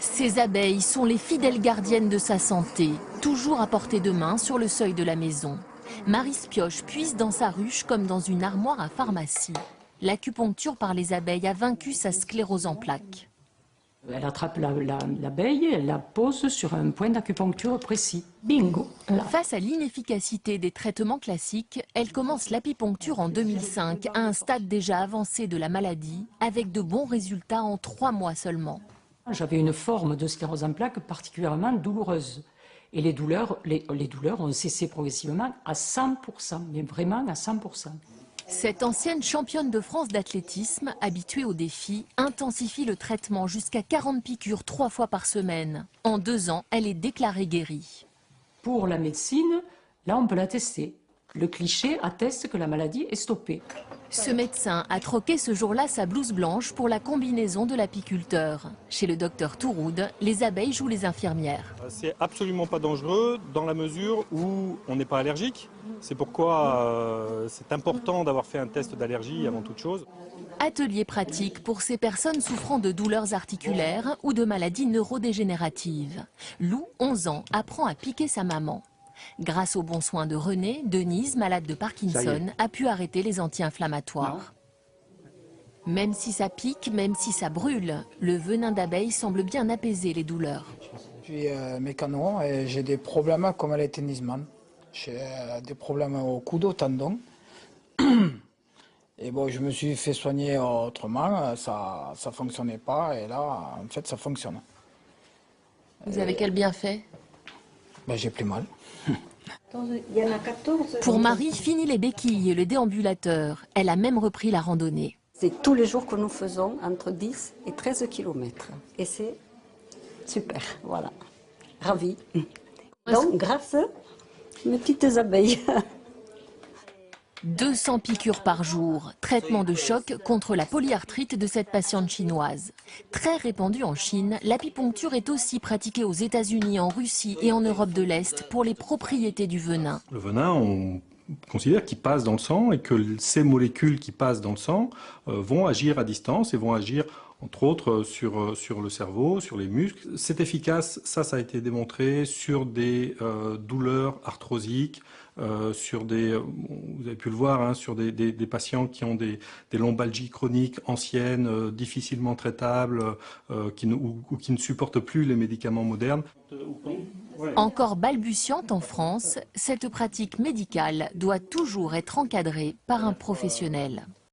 Ces abeilles sont les fidèles gardiennes de sa santé, toujours à portée de main sur le seuil de la maison. Marie Spioche puise dans sa ruche comme dans une armoire à pharmacie. L'acupuncture par les abeilles a vaincu sa sclérose en plaques. Elle attrape l'abeille, elle la pose sur un point d'acupuncture précis. Bingo! Là. Face à l'inefficacité des traitements classiques, elle commence l'apipuncture en 2005, à un stade déjà avancé de la maladie, avec de bons résultats en 3 mois seulement. J'avais une forme de sclérose en plaques particulièrement douloureuse. Et les douleurs ont cessé progressivement à 100%, mais vraiment à 100%. Cette ancienne championne de France d'athlétisme, habituée au défi, intensifie le traitement jusqu'à 40 piqûres 3 fois par semaine. En 2 ans, elle est déclarée guérie. Pour la médecine, là on peut la tester. Le cliché atteste que la maladie est stoppée. Ce médecin a troqué ce jour-là sa blouse blanche pour la combinaison de l'apiculteur. Chez le docteur Touroud, les abeilles jouent les infirmières. C'est absolument pas dangereux dans la mesure où on n'est pas allergique. C'est pourquoi c'est important d'avoir fait un test d'allergie avant toute chose. Atelier pratique pour ces personnes souffrant de douleurs articulaires ou de maladies neurodégénératives. Lou, 11 ans, apprend à piquer sa maman. Grâce aux bons soins de René, Denise, malade de Parkinson, a pu arrêter les anti-inflammatoires. Même si ça pique, même si ça brûle, le venin d'abeille semble bien apaiser les douleurs. Je suis mécano et j'ai des problèmes comme les tennisman. J'ai des problèmes au coude, au tendon. Et bon, je me suis fait soigner autrement, ça ne fonctionnait pas et là, en fait, ça fonctionne. Vous avez quel bienfait? Ben, j'ai plus mal. Il y en a 14. Pour Marie, fini les béquilles et le déambulateur. Elle a même repris la randonnée. C'est tous les jours que nous faisons entre 10 et 13 km. Et c'est super, voilà. Ravie. Donc, grâce à mes petites abeilles. 200 piqûres par jour, traitement de choc contre la polyarthrite de cette patiente chinoise. Très répandue en Chine, l'apipuncture est aussi pratiquée aux États-Unis, en Russie et en Europe de l'Est pour les propriétés du venin. Le venin, on considère qu'il passe dans le sang et que ces molécules qui passent dans le sang vont agir à distance et vont agir entre autres sur le cerveau, sur les muscles. C'est efficace, ça a été démontré sur des douleurs arthrosiques, sur vous avez pu le voir, hein, sur des patients qui ont des lombalgies chroniques anciennes, difficilement traitables, ou qui ne supportent plus les médicaments modernes. Encore balbutiante en France, cette pratique médicale doit toujours être encadrée par un professionnel.